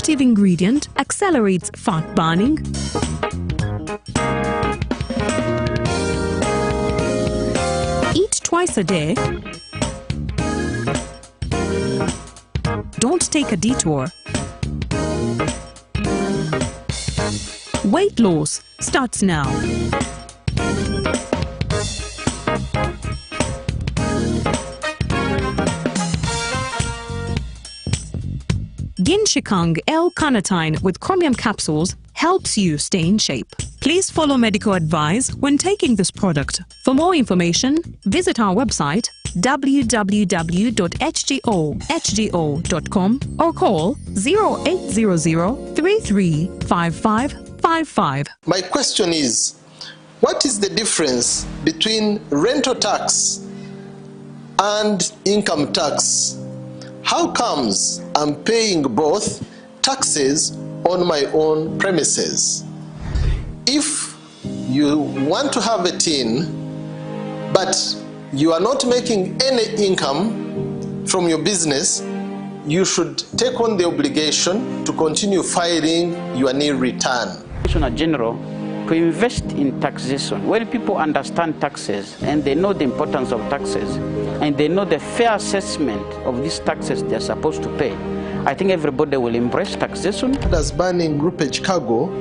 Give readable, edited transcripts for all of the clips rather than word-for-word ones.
active ingredient accelerates fat burning, eat twice a day, don't take a detour. Weight loss starts now. Ginshikang L-carnitine with chromium capsules helps you stay in shape. Please follow medical advice when taking this product. For more information, visit our website www.hgo.com or call 0800 335555. My question is, what is the difference between rental tax and income tax? How comes I'm paying both taxes on my own premises? If you want to have a tin, but you are not making any income from your business, you should take on the obligation to continue filing your nil return. Commissioner General, to invest in taxation. When people understand taxes and they know the importance of taxes and they know the fair assessment of these taxes they are supposed to pay, I think everybody will embrace taxation. As banning groupage cargo,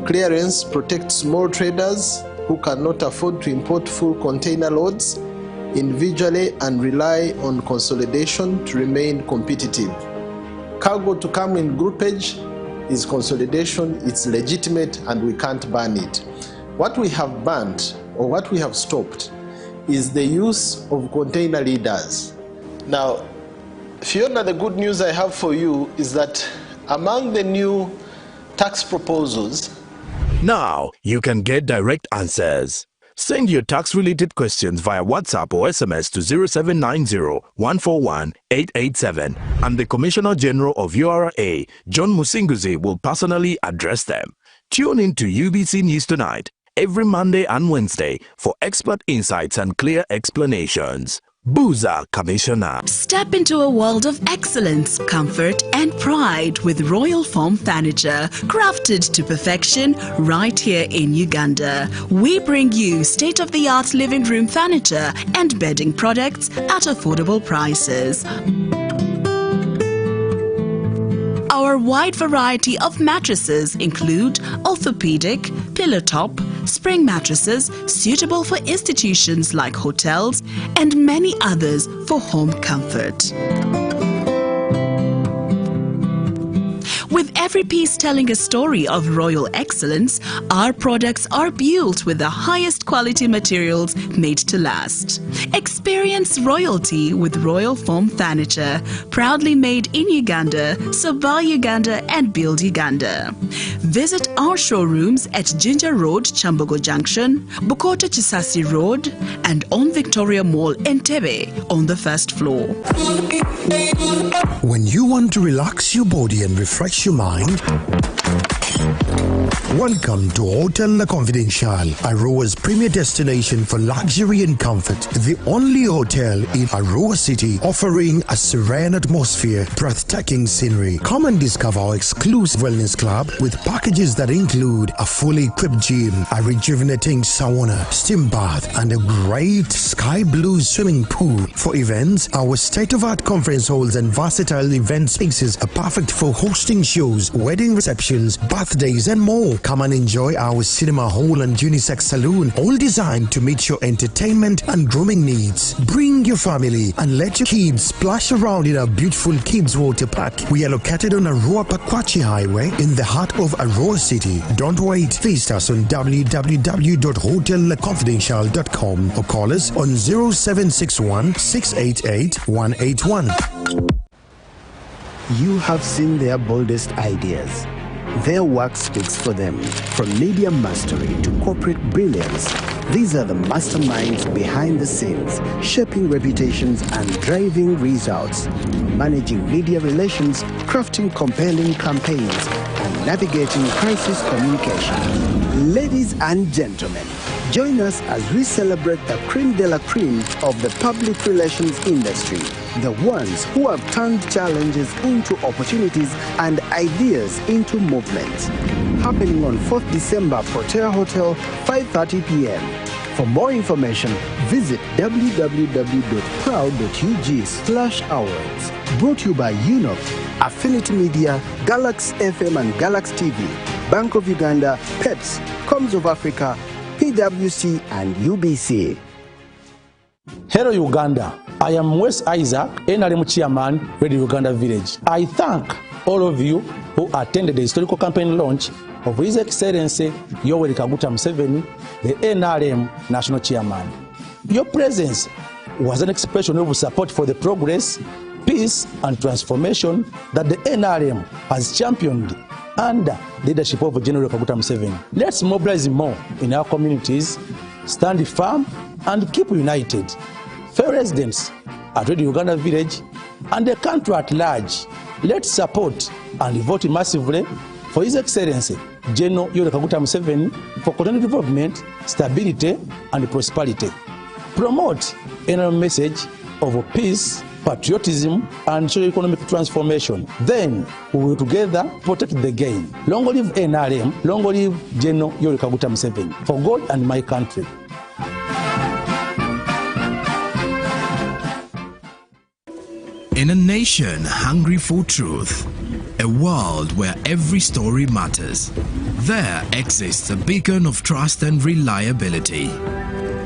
clearance protects small traders who cannot afford to import full container loads individually and rely on consolidation to remain competitive. Cargo to come in groupage is consolidation, it's legitimate, and we can't ban it. What we have banned, or what we have stopped, is the use of container leaders. Now, Fiona, the good news I have for you is that among the new tax proposals, now you can get direct answers. Send your tax-related questions via WhatsApp or SMS to 0790-141-887 and the Commissioner General of URA, John Musinguzi, will personally address them. Tune in to UBC News Tonight every Monday and Wednesday for expert insights and clear explanations. Booza Commissioner. Step into a world of excellence, comfort and pride with Royal Foam Furniture, crafted to perfection right here in Uganda. We bring you state-of-the-art living room furniture and bedding products at affordable prices. Our wide variety of mattresses include orthopedic, pillow top, spring mattresses suitable for institutions like hotels and many others for home comfort. With every piece telling a story of royal excellence, our products are built with the highest quality materials made to last. Experience royalty with Royal Foam Furniture, proudly made in Uganda, so buy Uganda and build Uganda. Visit our showrooms at Ginger Road, Chambogo Junction, Bukota Chisasi Road, and on Victoria Mall, Entebbe, on the first floor. When you want to relax your body and refresh your mind, welcome to Hotel La Confidential, Aroa's premier destination for luxury and comfort. The only hotel in Aroa City offering a serene atmosphere, breathtaking scenery. Come and discover our exclusive wellness club with packages that include a fully equipped gym, a rejuvenating sauna, steam bath, and a great sky blue swimming pool. For events, our state-of-art conference halls and versatile event spaces are perfect for hosting shows, wedding receptions, birthdays, and more. Come and enjoy our cinema hall and unisex saloon, all designed to meet your entertainment and grooming needs. Bring your family and let your kids splash around in our beautiful Kids Water Park. We are located on Aroa Pakwachi Highway in the heart of Aroa City. Don't wait. Visit us on www.hotelconfidential.com or call us on 0761 688 181. You have seen their boldest ideas. Their work speaks for them. From media mastery to corporate brilliance, these are the masterminds behind the scenes, shaping reputations and driving results, managing media relations, crafting compelling campaigns, and navigating crisis communication. Ladies and gentlemen, Join us as we celebrate the creme de la creme of the public relations industry, the ones who have turned challenges into opportunities and ideas into movements. Happening on 4th December, Protea Hotel, 5:30 p.m. For more information, visit www.proud.ug/awards. Brought to you by UNOP, Affinity Media, Galax FM and Galax TV, Bank of Uganda, PEPS, Comms of Africa, PwC and UBC. Hello Uganda, I am Wes Isaac, NRM Chairman, Radio Uganda Village. I thank all of you who attended the historical campaign launch of His Excellency Yoweri Kaguta Museveni, the NRM National Chairman. Your presence was an expression of support for the progress, peace and transformation that the NRM has championed under leadership of General Kaguta Museveni. Let's mobilize more in our communities, stand firm and keep united. Fellow residents at Radio Uganda Village and the country at large, let's support and vote massively for His Excellency General Yoweri Kaguta Museveni for continued development, stability and prosperity. Promote a message of peace, patriotism and socio-economic transformation. Then we will together protect the gain. Long live NRM, long live General Yoweri Kaguta Museveni. For God and my country. In a nation hungry for truth, a world where every story matters, there exists a beacon of trust and reliability.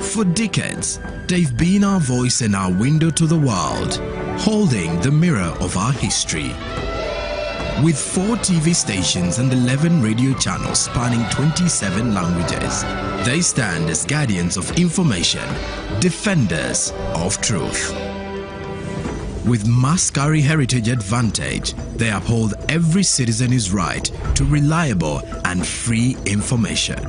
For decades, they've been our voice and our window to the world, holding the mirror of our history. With 4 TV stations and 11 radio channels spanning 27 languages, they stand as guardians of information, defenders of truth. With Mascari Heritage Advantage, they uphold every citizen's right to reliable and free information.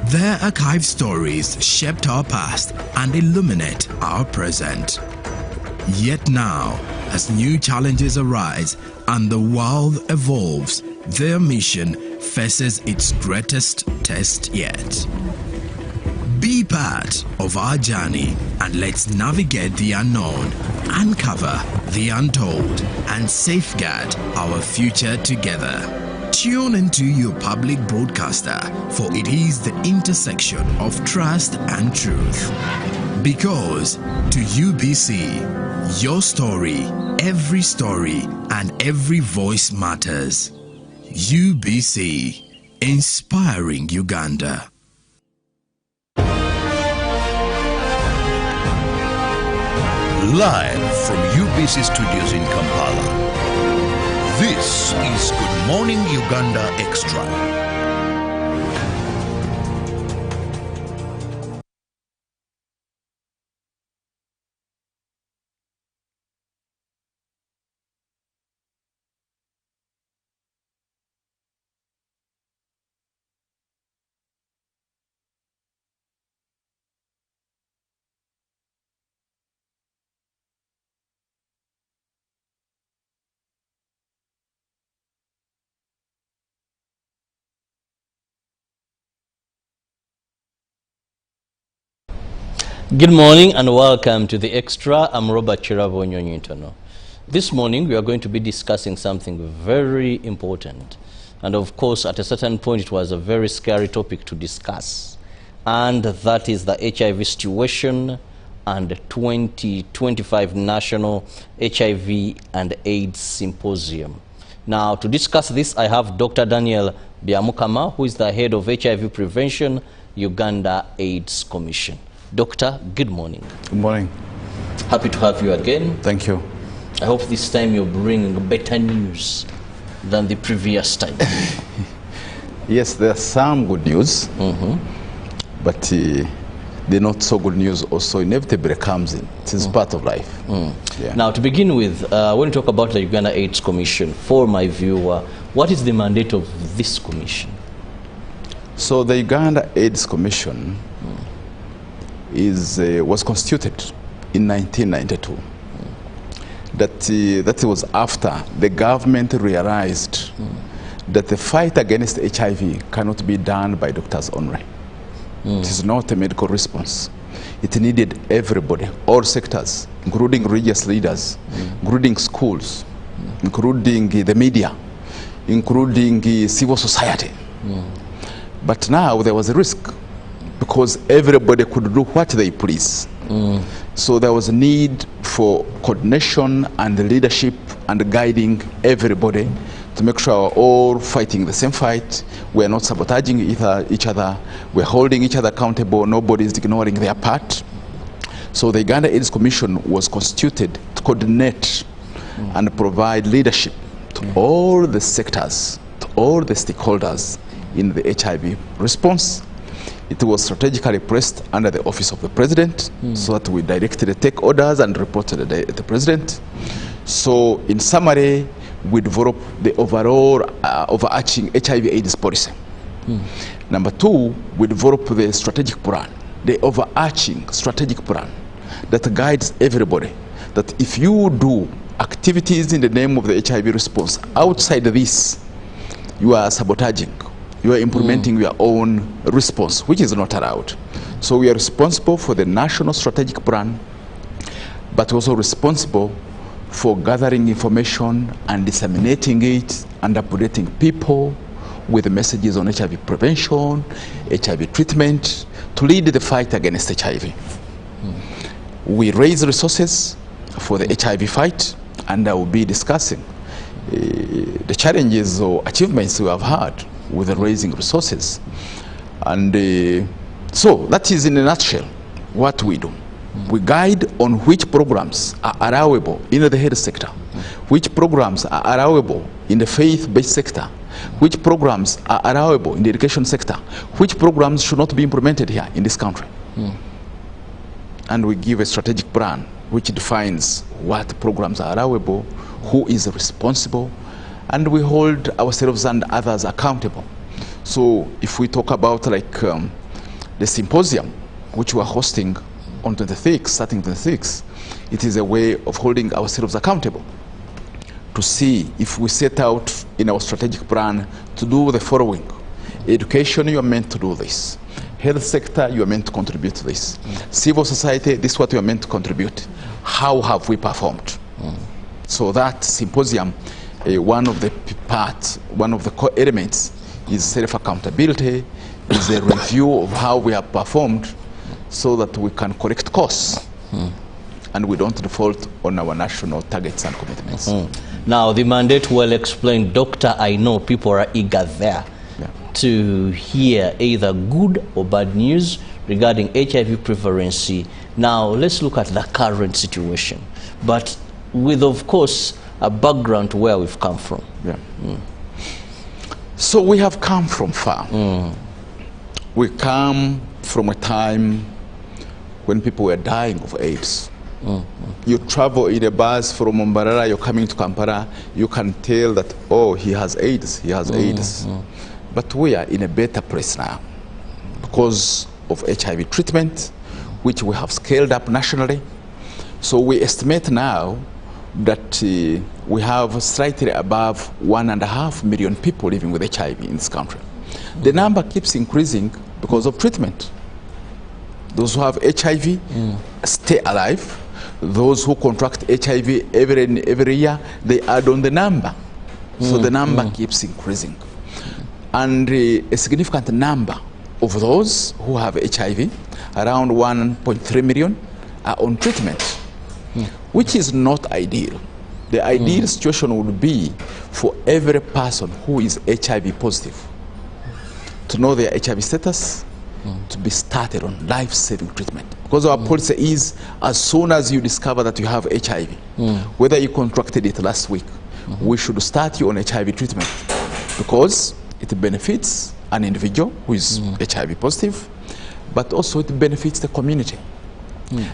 Their archived stories shaped our past and illuminate our present. Yet now, as new challenges arise and the world evolves, their mission faces its greatest test yet. Be part of our journey and let's navigate the unknown, uncover the untold, and safeguard our future together. Tune into your public broadcaster, for it is the intersection of trust and truth. Because to UBC, your story, and every voice matters. UBC, inspiring Uganda. Live from UBC Studios in Kampala, this is Good Morning Uganda Extra. Good morning and welcome to The Extra. I'm Robert Chiravo Nyonyintono. This morning we are going to be discussing something very important. And of course, at a certain point, it was a very scary topic to discuss. And that is the HIV situation and 2025 National HIV and AIDS Symposium. Now, to discuss this, I have Dr. Daniel Byamukama, who is the head of HIV Prevention, Uganda AIDS Commission. Doctor, good morning. Good morning. Happy to have you again. Thank you. I hope this time you're bringing better news than the previous time. Yes, there's some good news, but the not so good news also inevitably comes in. It is part of life. Yeah. Now, to begin with, when you talk about the Uganda AIDS Commission, for my viewer, what is the mandate of this commission? So the Uganda AIDS Commission was constituted in 1992. That was after the government realized that the fight against HIV cannot be done by doctors only. It is not a medical response. It needed everybody, all sectors, including religious leaders, including schools, including the media, including civil society. But now there was a risk because everybody could do what they please. So there was a need for coordination and leadership and guiding everybody to make sure we're all fighting the same fight. We're not sabotaging each other. We're holding each other accountable. Nobody is ignoring their part. So the Uganda AIDS Commission was constituted to coordinate and provide leadership to all the sectors, to all the stakeholders in the HIV response. It was strategically placed under the office of the president, so that we directly take orders and report to the president. So in summary, we developed the overall overarching HIV/AIDS policy. Number two, we developed the strategic plan, the overarching strategic plan that guides everybody, that if you do activities in the name of the HIV response outside this, you are sabotaging. You are implementing your own response, which is not allowed. So we are responsible for the national strategic plan, but also responsible for gathering information and disseminating it and updating people with messages on HIV prevention, HIV treatment, to lead the fight against HIV. We raise resources for the HIV fight, and I will be discussing the challenges or achievements we have had with the raising resources. And so that is in a nutshell what we do. We guide on which programs are allowable in the health sector, which programs are allowable in the faith-based sector, which programs are allowable in the education sector, which programs should not be implemented here in this country. And we give a strategic plan which defines what programs are allowable, who is responsible, and we hold ourselves and others accountable. So if we talk about like the symposium which we are hosting on 26, starting 26, it is a way of holding ourselves accountable to see if we set out in our strategic plan to do the following. Education, you are meant to do this. Health sector, you are meant to contribute to this. Civil society, this is what you are meant to contribute. How have we performed? So that symposium, one of the parts, one of the core elements is self-accountability, is a review of how we have performed so that we can correct course and we don't default on our national targets and commitments. Now, the mandate well explained. Doctor, I know people are eager there to hear either good or bad news regarding HIV prevalence. Now, let's look at the current situation, but with, of course, a background to where we've come from. So we have come from far. We come from a time when people were dying of AIDS. You travel in a bus from Mbarara, you're coming to Kampala, you can tell that, oh, he has AIDS, he has AIDS. But we are in a better place now because of HIV treatment, which we have scaled up nationally. So we estimate now that we have slightly above 1.5 million people living with HIV in this country. The number keeps increasing because of treatment. Those who have HIV stay alive. Those who contract HIV every year, they add on the number. So the number keeps increasing. And a significant number of those who have HIV, around 1.3 million, are on treatment, which is not ideal. The ideal situation would be for every person who is HIV positive to know their HIV status, to be started on life-saving treatment. Because our policy is, as soon as you discover that you have HIV, whether you contracted it last week, we should start you on HIV treatment because it benefits an individual who is HIV positive, but also it benefits the community.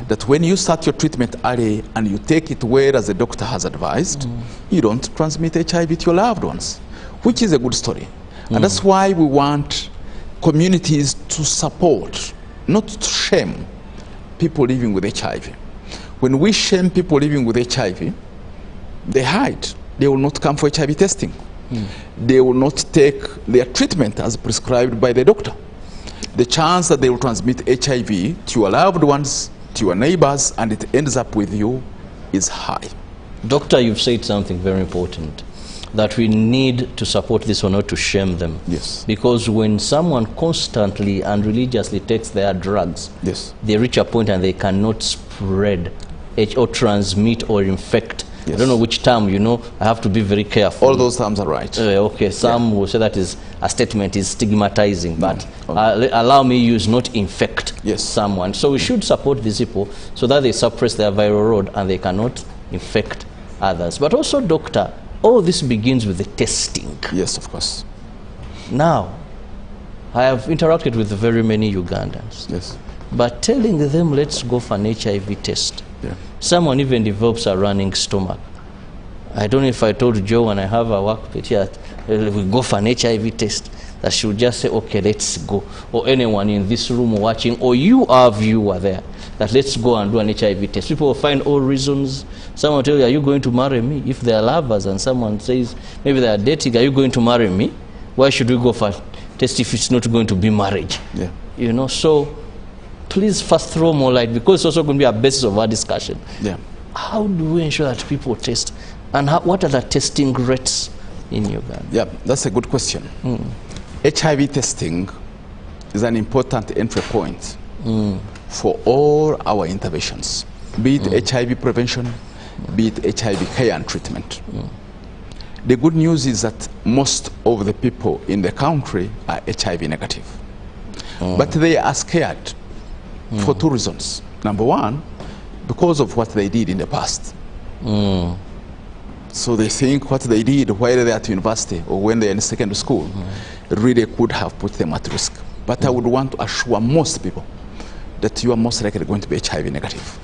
That when you start your treatment early and you take it where as the doctor has advised, you don't transmit HIV to your loved ones, which is a good story. And that's why we want communities to support, not to shame people living with HIV. When we shame people living with HIV, they hide. They will not come for HIV testing. They will not take their treatment as prescribed by the doctor. the chance that they will transmit HIV to your loved ones, to your neighbors, and it ends up with you is high. Doctor, you've said something very important, that we need to support this or not to shame them. Yes. Because when someone constantly and religiously takes their drugs, yes, they reach a point and they cannot spread or transmit or infect. Yes. I don't know which term, you know, I have to be very careful. All those terms are right. Okay, some will say that is a statement is stigmatizing, but allow me use not infect someone. So we should support these people so that they suppress their viral load and they cannot infect others. But also, doctor, all this begins with the testing. Yes, of course. Now, I have interacted with very many Ugandans. Yes. But telling them, let's go for an HIV test. Yeah. Someone even develops a running stomach. I don't know if I told Joe when I have a work pet here, we go for an HIV test, that she would just say, okay, let's go. Or anyone in this room watching, or you, our viewer there, that let's go and do an HIV test. People will find all reasons. Someone will tell you, are you going to marry me? If they are lovers and someone says, maybe they are dating, are you going to marry me? Why should we go for a test if it's not going to be marriage? Yeah. You know, so please first throw more light, because it's also going to be a basis of our discussion. Yeah. How do we ensure that people test? And what are the testing rates in Uganda? Yeah, that's a good question. HIV testing is an important entry point for all our interventions, be it HIV prevention, be it HIV care and treatment. The good news is that most of the people in the country are HIV negative. But they are scared for two reasons. Number one, because of what they did in the past. So they think what they did while they are at university or when they are in secondary school really could have put them at risk. But I would want to assure most people that you are most likely going to be HIV negative.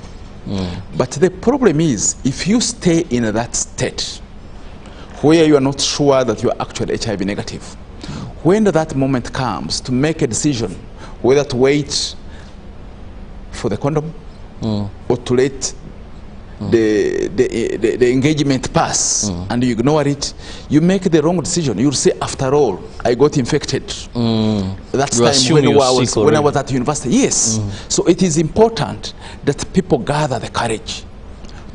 But the problem is, if you stay in that state where you are not sure that you are actually HIV negative, when that moment comes to make a decision whether to wait for the condom or to let the engagement pass and you ignore it, you make the wrong decision. You'll say, after all, I got infected. That's time when I was at university. Yes. So it is important that people gather the courage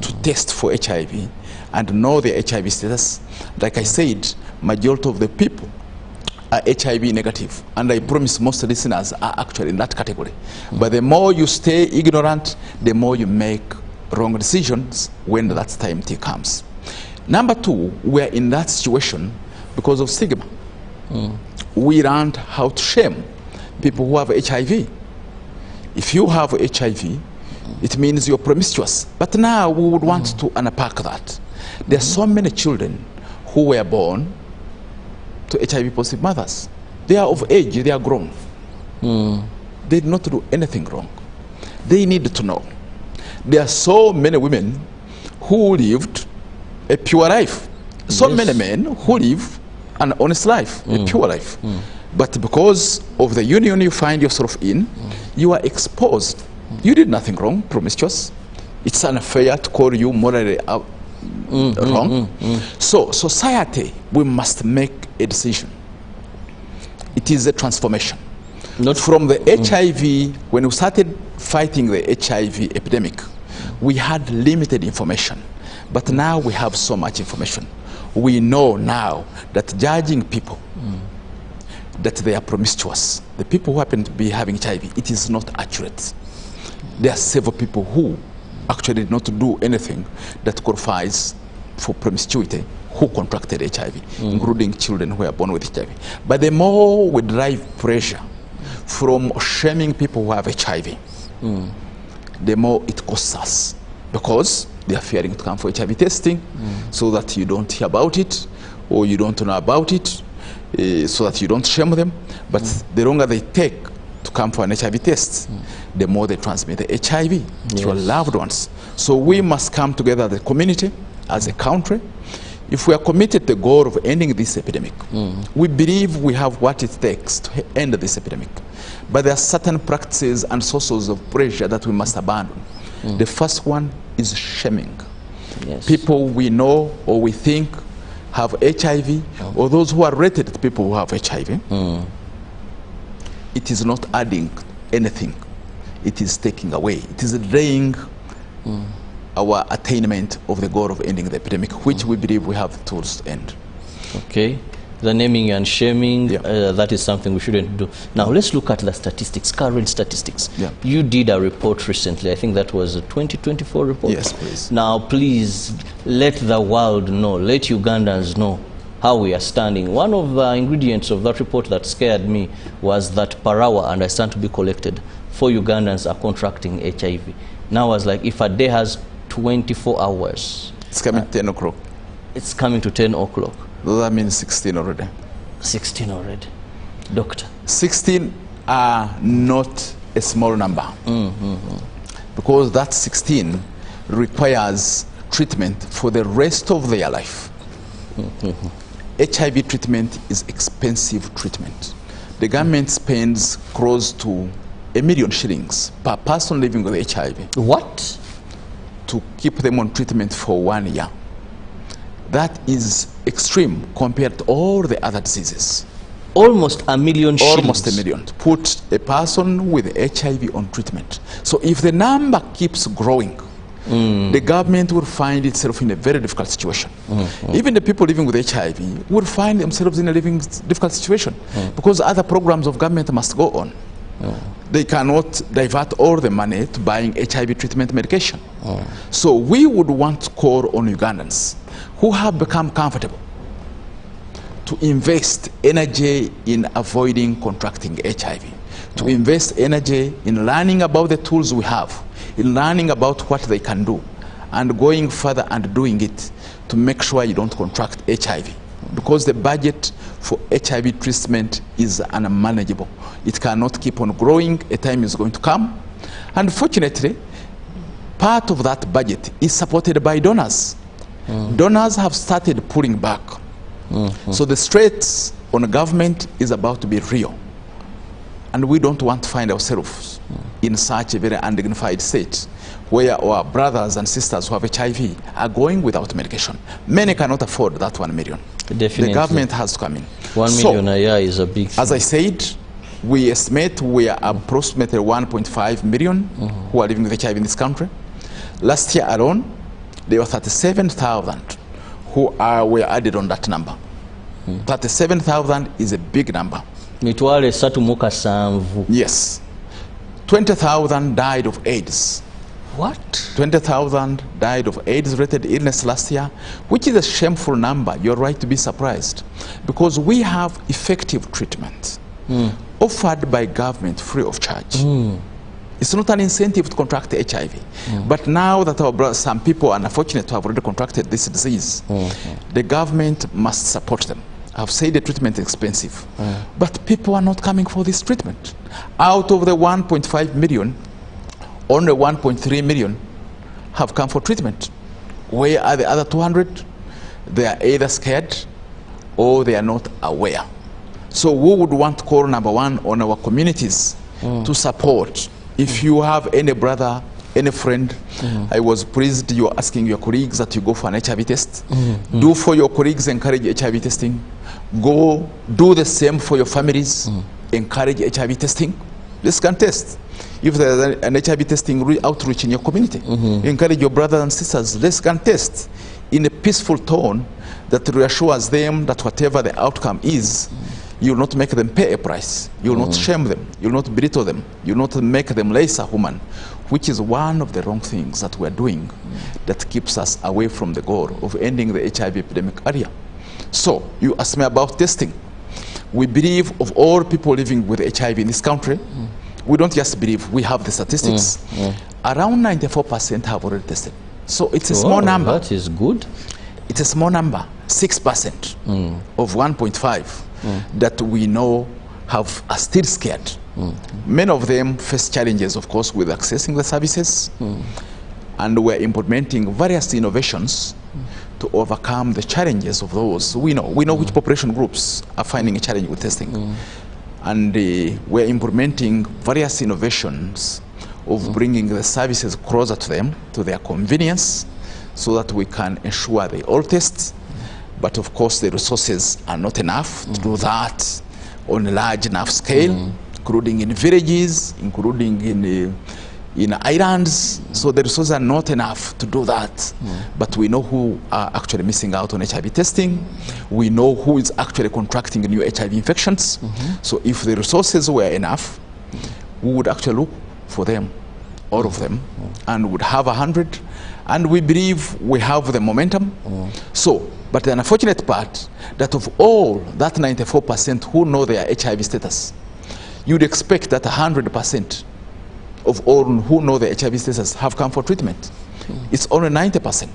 to test for HIV and know their HIV status. Like I said, majority of the people are HIV negative, and I promise most listeners are actually in that category. But the more you stay ignorant, the more you make wrong decisions when that time comes. Number two, we are in that situation because of stigma. We learned how to shame people who have HIV. If you have HIV, it means you're promiscuous. But now we would want to unpack that. There are so many children who were born to HIV positive mothers. They are of age, they are grown. They did not do anything wrong. They need to know. There are so many women who lived a pure life. So many men who live an honest life, a pure life. But because of the union you find yourself in, you are exposed. You did nothing wrong, promiscuous. It's unfair to call you morally wrong. So society, we must make a decision. It is a transformation. Not from the HIV, when we started fighting the HIV epidemic, we had limited information. But now we have so much information. We know now that judging people that they are promiscuous, the people who happen to be having HIV, it is not accurate. There are several people who actually did not do anything that qualifies for promiscuity who contracted HIV, including children who are born with HIV. But the more we drive pressure from shaming people who have HIV, the more it costs us, because they are fearing to come for HIV testing so that you don't hear about it or you don't know about it, so that you don't shame them. But the longer they take to come for an HIV test, the more they transmit the HIV to your loved ones. So we must come together as a community, as a country. If we are committed to the goal of ending this epidemic, we believe we have what it takes to end this epidemic. But there are certain practices and sources of pressure that we must abandon. The first one is shaming. People we know or we think have HIV, or those who are related to people who have HIV. it is not adding anything. It is taking away. It is delaying our attainment of the goal of ending the epidemic, which we believe we have the tools to end. Okay. The naming and shaming, that is something we shouldn't do. Now let's look at the statistics, current statistics. Yeah. You did a report recently. I think that was a 2024 report. Yes, please. Now please let the world know, let Ugandans know how we are standing. One of the ingredients of that report that scared me was that per hour, and I stand to be collected, 4 Ugandans are contracting HIV. Now I was like, if a day has 24 hours. It's coming to 10 o'clock. It's coming to 10 o'clock. That means 16 already. 16 already. Doctor. 16 are not a small number. Because that 16 requires treatment for the rest of their life. HIV treatment is expensive treatment. The government spends close to $1 million shillings per person living with HIV. What? To keep them on treatment for 1 year. That is extreme compared to all the other diseases. Almost $1 million shillings. Almost $1 million to put a person with HIV on treatment. So if the number keeps growing, the government will find itself in a very difficult situation. Even the people living with HIV will find themselves in a difficult situation because other programs of government must go on. They cannot divert all the money to buying HIV treatment medication. So we would want to call on Ugandans who have become comfortable to invest energy in avoiding contracting HIV, to invest energy in learning about the tools we have, in learning about what they can do, and going further and doing it to make sure you don't contract HIV. Because the budget for HIV treatment is unmanageable. It cannot keep on growing. A time is going to come. And fortunately, part of that budget is supported by donors. Donors have started pulling back. So the straits on the government is about to be real. And we don't want to find ourselves in such a very undignified state where our brothers and sisters who have HIV are going without medication. Many cannot afford that 1 million. Definitely. The government has to come in. 1 million a year is a big thing. As I said, we estimate we are approximately 1.5 million who are living with HIV in this country. Last year alone, there were 37,000 who were added on that number. 37,000 is a big number. Yes. 20,000 died of AIDS. What? 20,000 died of AIDS-related illness last year, which is a shameful number. You're right to be surprised. Because we have effective treatment offered by government free of charge. It's not an incentive to contract HIV. But now that some people are unfortunate to have already contracted this disease, the government must support them. I've said the treatment is expensive, but people are not coming for this treatment. Out of the 1.5 million, only 1.3 million have come for treatment. Where are the other 200? They are either scared or they are not aware. So we would want to call number one on our communities to support. If you have any brother, any friend, I was pleased you are asking your colleagues that you go for an HIV test. Do for your colleagues, encourage HIV testing. Go do the same for your families, encourage HIV testing. This can test. If there's an HIV testing outreach in your community, encourage your brothers and sisters, let's can test in a peaceful tone that reassures them that whatever the outcome is, you will not make them pay a price. You will not shame them. You will not belittle them. You will not make them lesser human, which is one of the wrong things that we're doing that keeps us away from the goal of ending the HIV epidemic area. So, you asked me about testing. We believe of all people living with HIV in this country, we don't just believe, we have the statistics. Around 94% have already tested. So it's a small number. That is good. It's a small number, 6% of 1.5 that we know are still scared. Many of them face challenges, of course, with accessing the services. And we're implementing various innovations to overcome the challenges of those. We know which population groups are finding a challenge with testing. And we're implementing various innovations of bringing the services closer to them, to their convenience, so that we can ensure they all test. But of course, the resources are not enough to do that on a large enough scale. including in villages, including in islands. So the resources are not enough to do that. But we know who are actually missing out on HIV testing. We know who is actually contracting new HIV infections. So if the resources were enough, we would actually look for them, all of them, and would have 100. And we believe we have the momentum. So, but the unfortunate part, that of all that 94% who know their HIV status, you'd expect that 100% of all who know their HIV status have come for treatment. It's only 90%.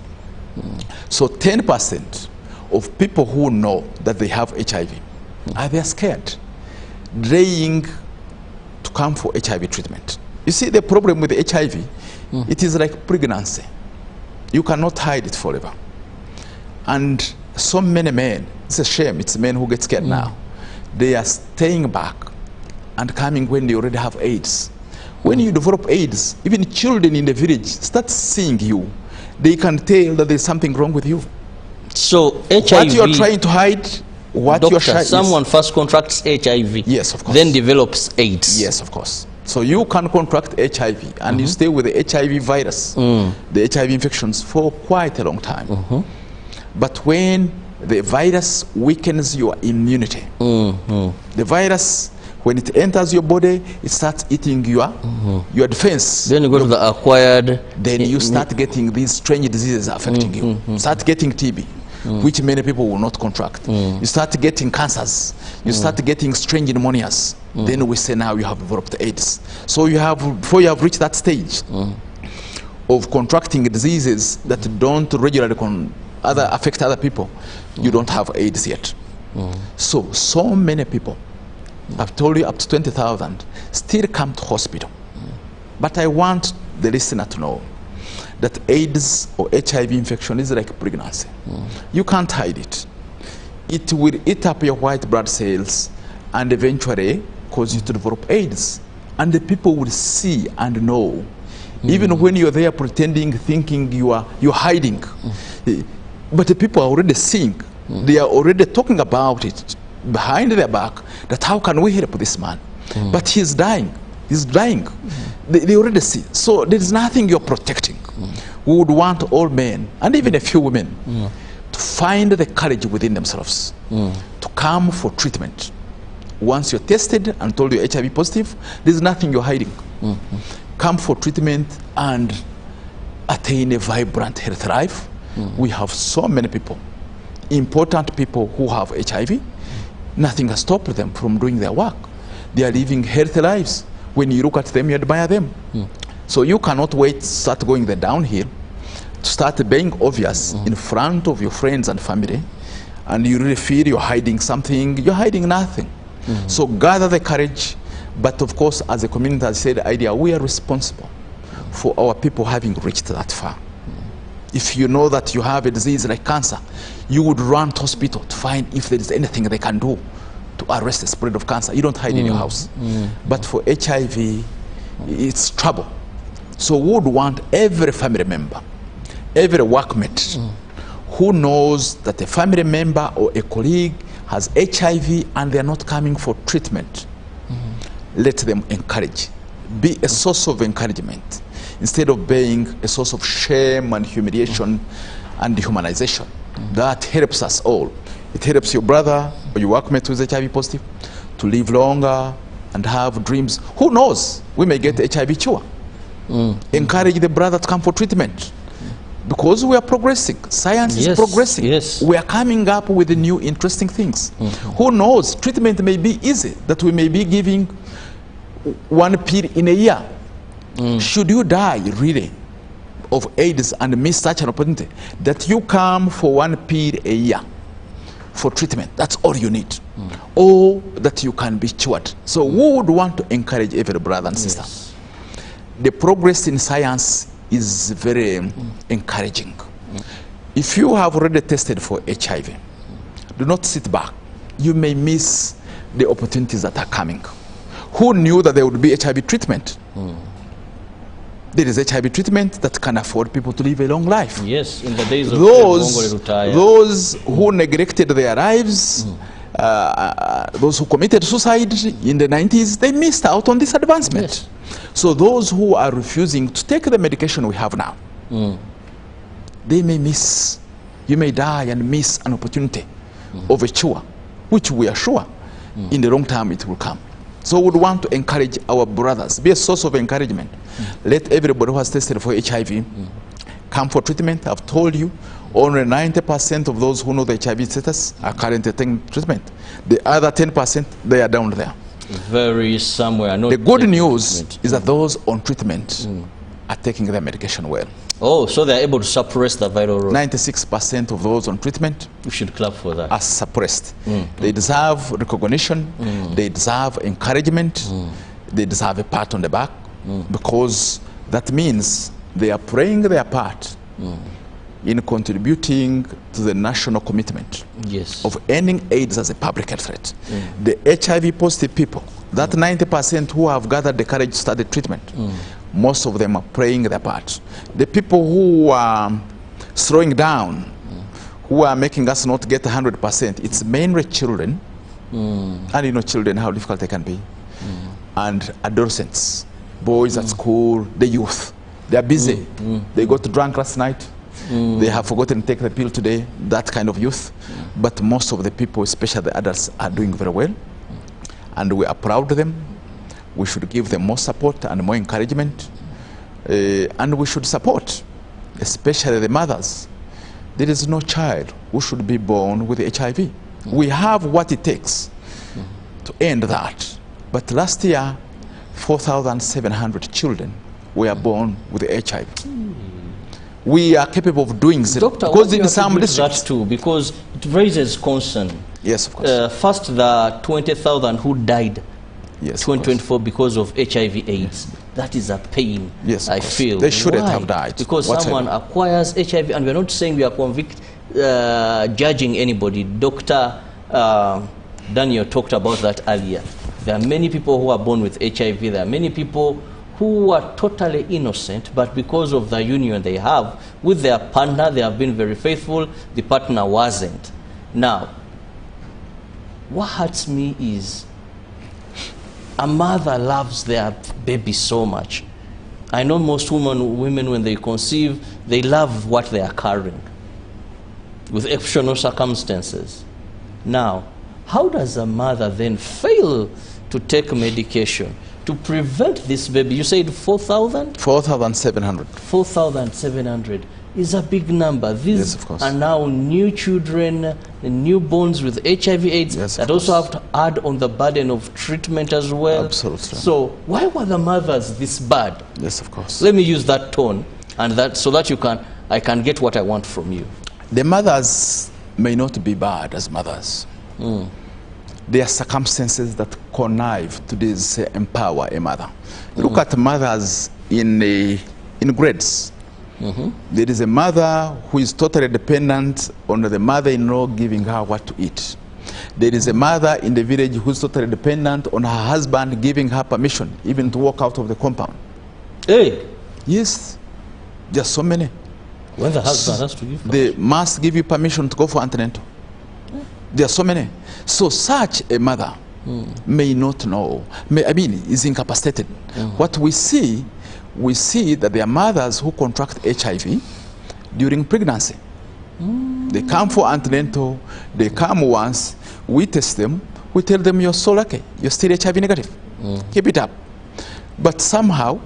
So 10% of people who know that they have HIV, are they scared, delaying to come for HIV treatment. You see, the problem with HIV, it is like pregnancy. You cannot hide it forever. And so many men, it's a shame, it's men who get scared now. They are staying back and coming when they already have AIDS. When you develop AIDS, even children in the village start seeing you. They can tell that there's something wrong with you. So HIV, what you're trying to hide, what doctor, you're shy someone first contracts HIV, yes, of course, then develops AIDS. Yes, of course. So you can contract HIV and you stay with the HIV virus, the HIV infections, for quite a long time. But when the virus weakens your immunity, the virus, when it enters your body, it starts eating your defense. Then you go to the acquired. Then you start getting these strange diseases affecting you. Start getting TB, which many people will not contract. You start getting cancers. You start getting strange pneumonias. Then we say now you have developed AIDS. So you have, before you have reached that stage of contracting diseases that don't regularly affect other people, you don't have AIDS yet. So many people, I've told you up to 20,000, still come to hospital. But I want the listener to know that AIDS or HIV infection is like pregnancy. You can't hide it. It will eat up your white blood cells and eventually cause you to develop AIDS. And the people will see and know. Even when you're there pretending, thinking you're hiding. But the people are already seeing. They are already talking about it behind their back, that how can we help this man? But he's dying. He's dying. They already see. So there is nothing you're protecting. We would want all men, and even a few women, to find the courage within themselves to come for treatment. Once you're tested and told you're HIV positive, there's nothing you're hiding. Come for treatment and attain a vibrant health life. We have so many people, important people who have HIV. Nothing has stopped them from doing their work. They are living healthy lives. When you look at them, you admire them. So you cannot wait to start going the downhill, to start being obvious in front of your friends and family, and you really feel you're hiding something. You're hiding nothing. So gather the courage. But of course, as a community, as I said, idea, we are responsible for our people having reached that far. If you know that you have a disease like cancer, you would run to hospital to find if there is anything they can do to arrest the spread of cancer. You don't hide in your house. But for HIV, it's trouble. So we would want every family member, every workmate who knows that a family member or a colleague has HIV and they're not coming for treatment. Let them encourage. Be a source of encouragement, instead of being a source of shame and humiliation and dehumanization. That helps us all. It helps your brother or your workmate who is HIV positive to live longer and have dreams. Who knows? We may get HIV cure. Encourage the brother to come for treatment. Because we are progressing. Science is progressing. We are coming up with new interesting things. Who knows? Treatment may be easy, that we may be giving one pill in a year. Should you die really of AIDS and miss such an opportunity, that you come for one pill a year for treatment, that's all you need. Or that you can be cured. So we would want to encourage every brother and sister. The progress in science is very encouraging. If you have already tested for HIV, do not sit back. You may miss the opportunities that are coming. Who knew that there would be HIV treatment? There is HIV treatment that can afford people to live a long life. Yes, in the days of those who neglected their lives, those who committed suicide in the 90s, they missed out on this advancement. Yes. So those who are refusing to take the medication we have now, they may miss, you may die and miss an opportunity of a cure, which we are sure in the long term it will come. So we would want to encourage our brothers, be a source of encouragement. Let everybody who has tested for HIV come for treatment. I've told you, only 90% of those who know the HIV status are currently taking treatment. The other 10%, they are down there. Very somewhere. The good news is that those on treatment are taking their medication well. Oh, so they're able to suppress the viral load. 96% of those on treatment, we should clap for that, are suppressed. They deserve recognition, they deserve encouragement, they deserve a pat on the back, because that means they are playing their part in contributing to the national commitment of ending AIDS as a public health threat. The HIV positive people, that 90% who have gathered the courage to start the treatment, most of them are playing their part. The people who are slowing down, who are making us not get 100%, it's mainly children, and you know children, how difficult they can be, and adolescents, boys at school, the youth. They are busy. They got drunk last night. They have forgotten to take the pill today, that kind of youth. But most of the people, especially the adults, are doing very well. And we are proud of them. We should give them more support and more encouragement. And we should support, especially the mothers. There is no child who should be born with HIV. We have what it takes to end that. But last year, 4,700 children were born with HIV. We are capable of doing it. Doctor, because in some districts too, because it raises concern. Yes, of course. First, the 20,000 who died, yes, 2024 because of HIV/AIDS. That is a pain. Yes, I feel. They shouldn't have died. Because someone acquires HIV, and we're not saying we are judging anybody. Dr. Daniel talked about that earlier. There are many people who are born with HIV. There are many people who are totally innocent, but because of the union they have with their partner, they have been very faithful. The partner wasn't. Now, what hurts me is a mother loves their baby so much. I know most women when they conceive, they love what they are carrying with exceptional circumstances. Now, how does a mother then fail to take medication to prevent this baby? You said 4,000? 4,700. 4,700 is a big number. These yes, of course. are now new children, newborns with HIV/AIDS, yes, that also have to add on the burden of treatment as well. Absolutely. So why were the mothers this bad? Yes, of course. Let me use that tone, and that so that I can get what I want from you. The mothers may not be bad as mothers. There are circumstances that connive to empower a mother. Look at mothers in grades. There is a mother who is totally dependent on the mother-in-law giving her what to eat. There is a mother in the village who is totally dependent on her husband giving her permission even to walk out of the compound. Hey! Yes, there are so many. When the husband has to give permission. They must give you permission to go for antenatal. There are so many. So such a mother may not know, is incapacitated. What we see that there are mothers who contract HIV during pregnancy. They come for antenatal, they come once, we test them, we tell them you're so lucky, you're still HIV negative. Keep it up. But somehow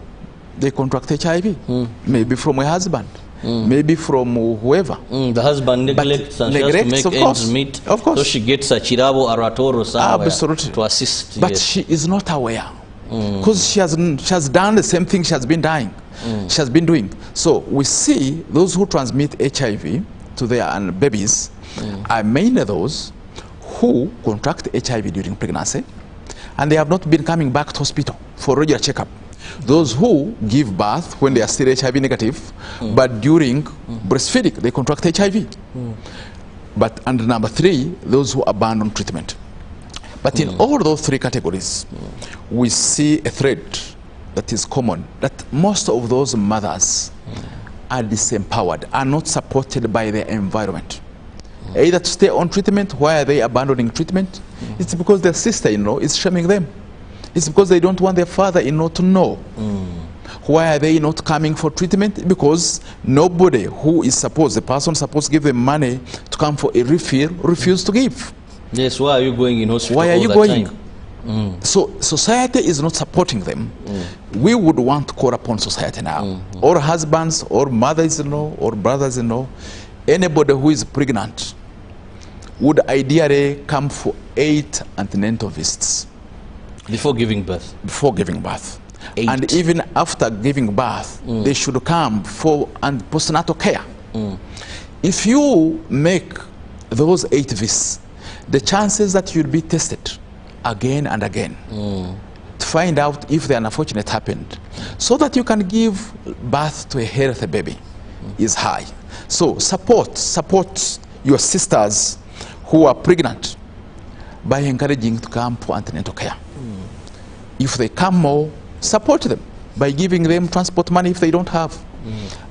they contract HIV, maybe from a husband. Maybe from whoever. The husband neglects and she has to make ends meet. Of course. So she gets a chirabo or a toro somewhere absolutely. To assist. But she is not aware. Because she has done the same thing she has been dying. She has been doing. So we see those who transmit HIV to their babies are mainly those who contract HIV during pregnancy and they have not been coming back to hospital for regular checkup. Those who give birth when they are still HIV negative, but during breastfeeding they contract HIV. And number 3, those who abandon treatment. But in all those 3 categories, we see a thread that is common, that most of those mothers are disempowered, are not supported by their environment. either to stay on treatment. Why are they abandoning treatment? It's because their sister-in-law is shaming them. It's because they don't want their father-in-law to know. Why are they not coming for treatment? Because nobody who is supposed, the person supposed to give them money to come for a refill, refused to give. Yes, why are you going in hospital? Why are you all going? Time? So society is not supporting them. We would want to call upon society now. Or husbands, or mothers-in-law, or brothers-in-law, anybody who is pregnant would ideally come for 8 antenatal visits. Before giving birth? Before giving birth. 8. And even after giving birth, they should come for postnatal care. If you make those 8 visits, the chances that you'll be tested again and again to find out if the unfortunate happened, so that you can give birth to a healthy baby, is high. So support your sisters who are pregnant by encouraging to come for antenatal care. If they come more, support them by giving them transport money if they don't have,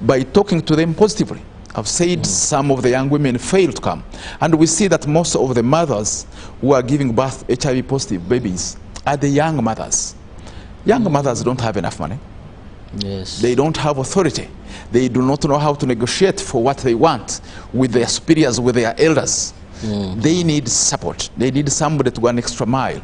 by talking to them positively. I've said some of the young women fail to come, and we see that most of the mothers who are giving birth HIV positive babies are the young mothers. Young mothers don't have enough money. Yes. They don't have authority. They do not know how to negotiate for what they want with their superiors, with their elders. They need support. They need somebody to go an extra mile.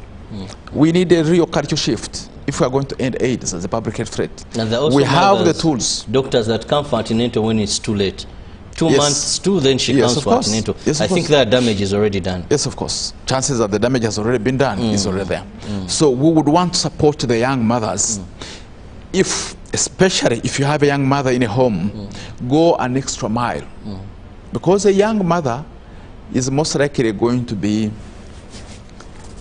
We need a real culture shift if we are going to end AIDS as a public health threat. And we have the tools. Doctors that come for antenatal when it's too late. 2 months too, then she comes for antenatal. I think that damage is already done. Yes, of course. Chances that the damage has already been done is already there. So we would want to support the young mothers. Especially if you have a young mother in a home, go an extra mile. Because a young mother is most likely going to be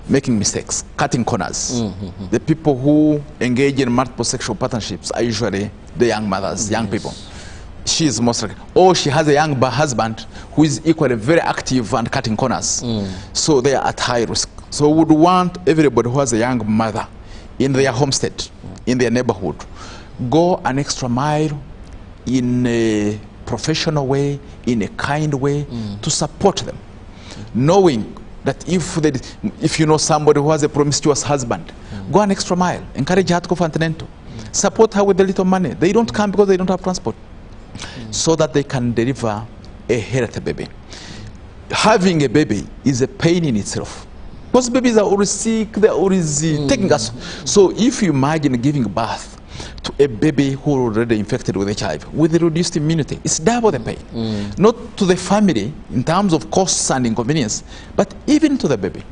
making mistakes, cutting corners. The people who engage in multiple sexual partnerships are usually the young mothers, young people. She is most likely, or she has a young husband who is equally very active and cutting corners. So they are at high risk. So we would want everybody who has a young mother in their homestead, in their neighborhood, go an extra mile in a professional way, in a kind way, to support them, knowing that if you know somebody who has a promiscuous husband, go an extra mile, encourage her to go for antenatal, support her with a little money. They don't come because they don't have transport, so that they can deliver a healthy baby. Having a baby is a pain in itself, because babies are always sick, they're always taking us. So if you imagine giving birth to a baby who already infected with HIV, with reduced immunity, it's double the pain. Not to the family in terms of costs and inconvenience, but even to the baby.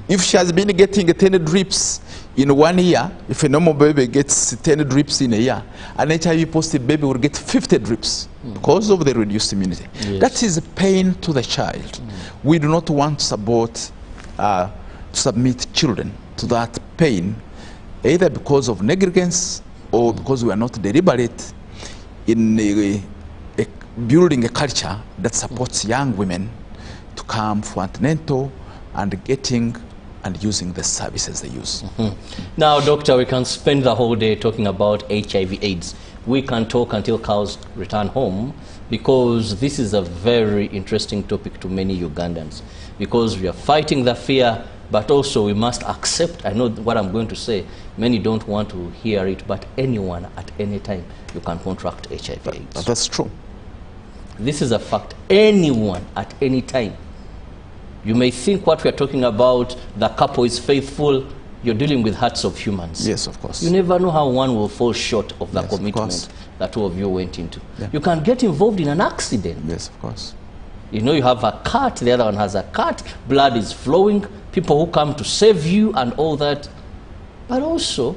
If she has been getting 10 drips in 1 year, if a normal baby gets 10 drips in a year, an HIV positive baby will get 50 drips because of the reduced immunity. That is pain to the child. We do not want to submit children to that pain, either because of negligence or because we are not deliberate in building a culture that supports young women to come for antenatal and getting and using the services they use. Now, doctor, we can spend the whole day talking about HIV/AIDS. We can talk until cows return home, because this is a very interesting topic to many Ugandans, because we are fighting the fear, but also we must accept, I know what I'm going to say, many don't want to hear it, but anyone at any time, you can contract HIV/AIDS. That's true. This is a fact. Anyone at any time. You may think what we're talking about, the couple is faithful, you're dealing with hearts of humans. Yes, of course. You never know how one will fall short of the commitment that two of you went into. You can get involved in an accident. Yes, of course. You know, you have a cut, the other one has a cut, blood is flowing, people who come to save you and all that. But also,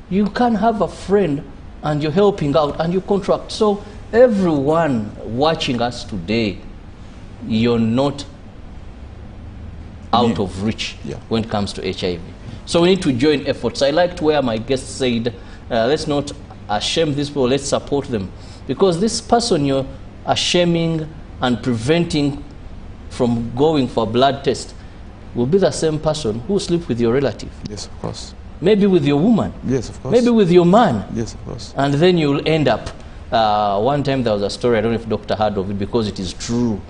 you can have a friend and you're helping out and you contract. So everyone watching us today, you're not out of reach when it comes to HIV. So we need to join efforts. I liked where my guest said, let's not shame these people, let's support them. Because this person you're shaming and preventing from going for a blood test will be the same person who sleep with your relative. Yes, of course. Maybe with your woman. Yes, of course. Maybe with your man. Yes, of course. And then you'll end up. One time there was a story, I don't know if Doctor heard of it, because it is true,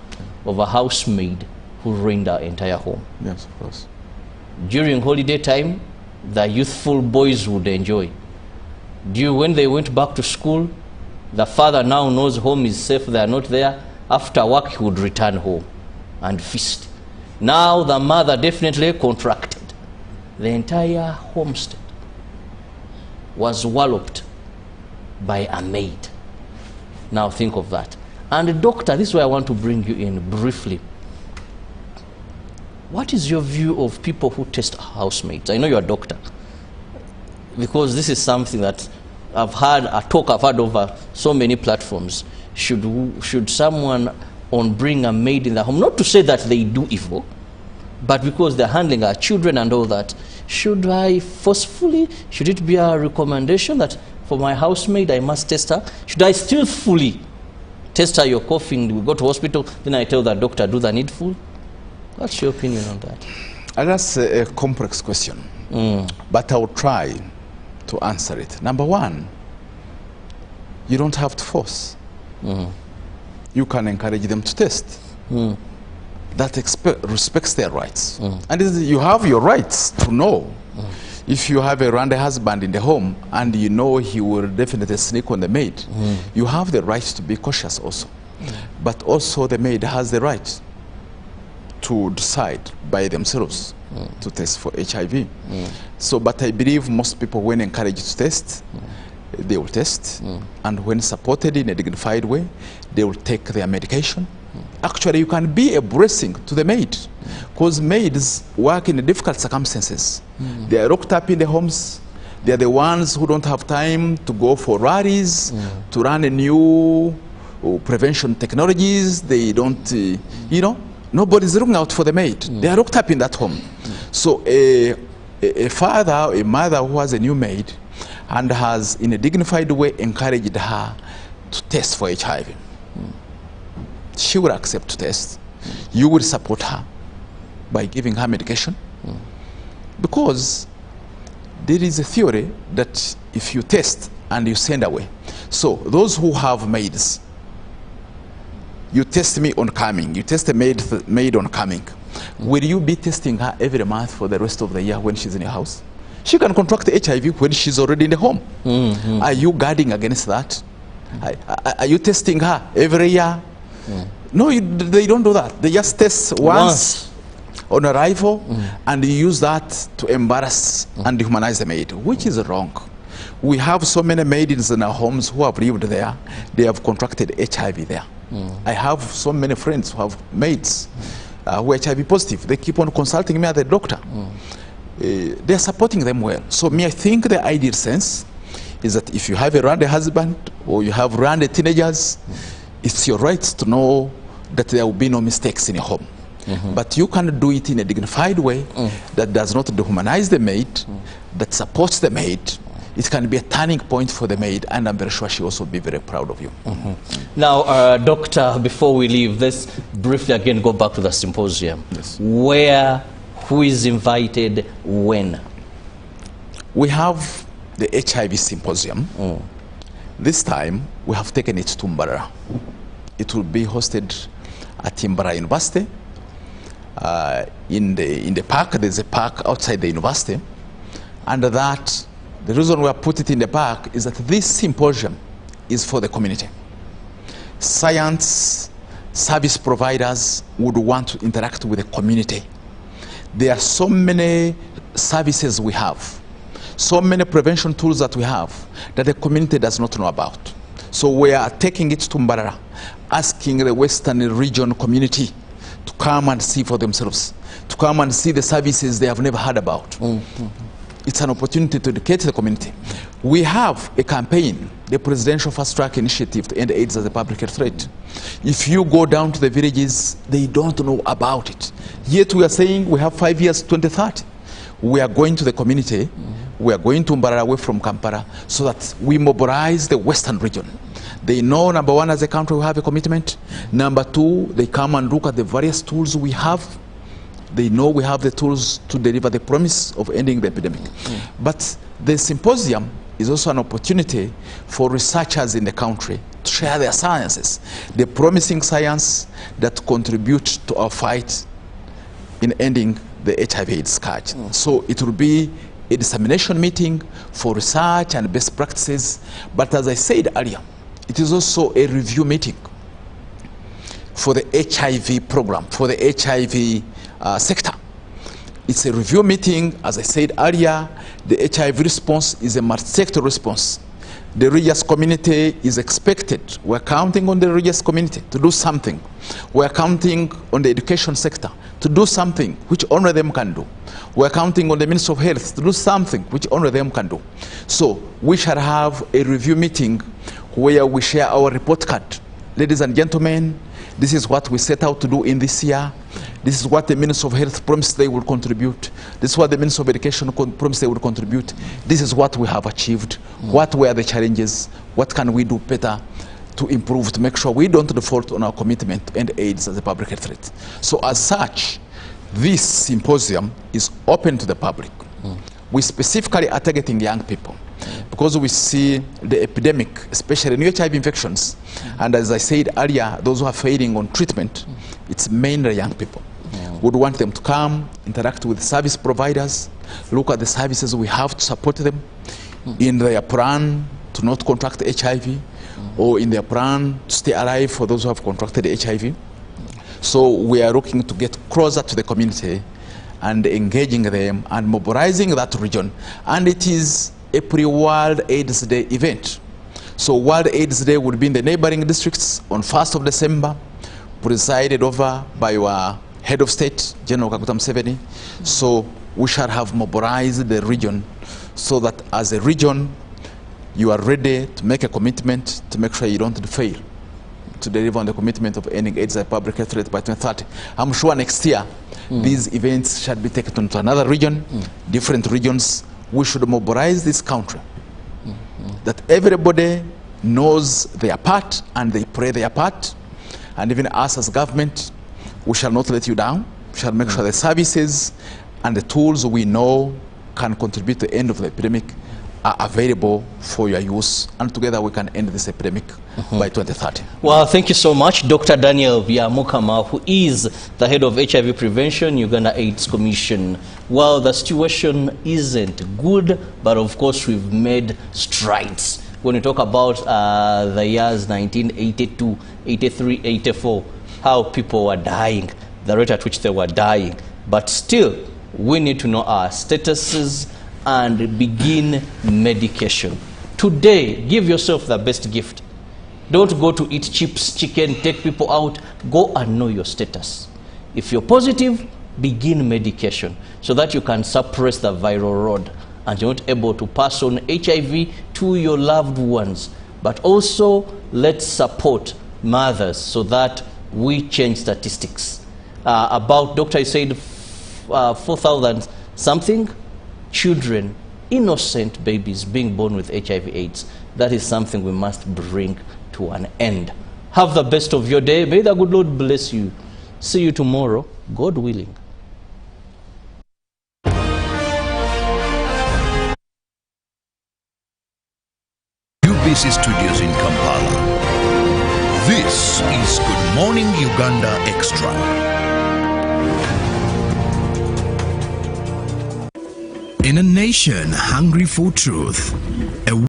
of a housemaid who ruined our entire home. Yes, of course. During holiday time, the youthful boys would enjoy. When they went back to school, the father now knows home is safe, they are not there. After work, he would return home and feast. Now the mother definitely contracted. The entire homestead was walloped by a maid. Now think of that. And doctor, this is where I want to bring you in briefly. What is your view of people who test housemates? I know you're a doctor, because this is something that I've had over so many platforms. Should someone bring a maid in the home, not to say that they do evil, but because they're handling our children and all that, should it be a recommendation that for my housemaid I must test her? Should I still fully test her? Your coughing, we go to hospital, then I tell the doctor, do the needful? What's your opinion on that? That's a complex question, but I will try to answer it. Number one, you don't have to force. You can encourage them to test. That respects their rights. And you have your rights to know. If you have a random husband in the home and you know he will definitely sneak on the maid, you have the right to be cautious also. But also the maid has the right to decide by themselves to test for HIV. But I believe most people, when encouraged to test, they will test. And when supported in a dignified way, they will take their medication. Actually, you can be a blessing to the maid, because maids work in difficult circumstances. They are locked up in the homes. They are the ones who don't have time to go for rallies, to run a new prevention technologies. They don't, nobody's looking out for the maid. They are locked up in that home. So a father, a mother who has a new maid and has, in a dignified way, encouraged her to test for HIV. She will accept to test. You will support her by giving her medication. Because there is a theory that if you test and you send away, so those who have maids, you test me on coming, you test a maid on coming. Will you be testing her every month for the rest of the year when she's in your house? She can contract HIV when she's already in the home. Are you guarding against that? Are you testing her every year? No, they don't do that. They just test once on arrival, and you use that to embarrass and dehumanize the maid, which is wrong. We have so many maidens in our homes who have lived there. They have contracted HIV there. I have so many friends who have maids who are HIV positive. They keep on consulting me as a doctor. They are supporting them well. So I think the ideal sense is that if you have a random husband or you have random teenagers, it's your right to know that there will be no mistakes in your home. But you can do it in a dignified way that does not dehumanize the maid, that supports the maid. It can be a turning point for the maid, and I'm very sure she'll also be very proud of you. Now, Doctor, before we leave, let's briefly again go back to the symposium. Yes. Who is invited, when? We have the HIV symposium. This time, we have taken it to Mbarara. It will be hosted at Mbarara University. In the park, there's a park outside the university. And that, the reason we have put it in the park is that this symposium is for the community. Science service providers would want to interact with the community. There are so many services we have, so many prevention tools that we have that the community does not know about. So we are taking it to Mbarara, asking the Western region community to come and see for themselves, to come and see the services they have never heard about. It's an opportunity to educate the community. We have a campaign, the Presidential Fast Track Initiative to End AIDS as a Public Health Threat. If you go down to the villages, they don't know about it. Yet we are saying we have 5 years, 2030. We are going to the community. We are going to Mbarara away from Kampala so that we mobilize the Western region. They know, number one, as a country, we have a commitment. Number two, they come and look at the various tools we have. They know we have the tools to deliver the promise of ending the epidemic. But the symposium is also an opportunity for researchers in the country to share their sciences, the promising science that contribute to our fight in ending the HIV/AIDS scourge. So it will be a dissemination meeting for research and best practices, but as I said earlier, it is also a review meeting for the HIV program, for the HIV sector. It's a review meeting. As I said earlier, the HIV response is a multi-sector response. The religious community is expected. We're counting on the religious community to do something. We're counting on the education sector to do something which only them can do. We're counting on the Minister of Health to do something which only them can do. So we shall have a review meeting where we share our report card. Ladies and gentlemen, this is what we set out to do in this year. This is what the Minister of Health promised they will contribute. This is what the Minister of Education promised they will contribute. This is what we have achieved. What were the challenges? What can we do better to improve, to make sure we don't default on our commitment to end AIDS as a public health threat? So as such, this symposium is open to the public. We specifically are targeting young people because we see the epidemic, especially new HIV infections. And as I said earlier, those who are failing on treatment, it's mainly young people. We would want them to come, interact with service providers, look at the services we have to support them in their plan to not contract HIV or in their plan to stay alive for those who have contracted HIV. So we are looking to get closer to the community and engaging them and mobilizing that region. And it is a pre-World AIDS Day event. So World AIDS Day will be in the neighboring districts on 1st of December, presided over by our head of state, General Kaguta Museveni. So we shall have mobilized the region so that as a region, you are ready to make a commitment to make sure you don't fail to deliver on the commitment of ending AIDS as a public health threat by 2030. I'm sure next year, these events shall be taken to another region, different regions. We should mobilize this country, that everybody knows their part and they play their part. And even us as government, we shall not let you down. We shall make sure the services and the tools we know can contribute to the end of the epidemic are available for your use, and together we can end this epidemic by 2030. Well, thank you so much, Dr. Daniel Byamukama, who is the head of HIV Prevention, Uganda AIDS Commission. Well, the situation isn't good, but of course we've made strides. When we talk about the years 1982, 83, 84, how people were dying, the rate at which they were dying, but still we need to know our statuses and begin medication. Today, give yourself the best gift. Don't go to eat chips, chicken, take people out. Go and know your status. If you're positive, begin medication so that you can suppress the viral load and you're not able to pass on HIV to your loved ones. But also, let's support mothers so that we change statistics. About, doctor said 4,000 something children, innocent babies being born with HIV/AIDS. That is something we must bring to an end. Have the best of your day. May the good Lord bless you. See you tomorrow, God willing. UBC Studios in Kampala. This is Good Morning Uganda Extra. In a nation hungry for truth, a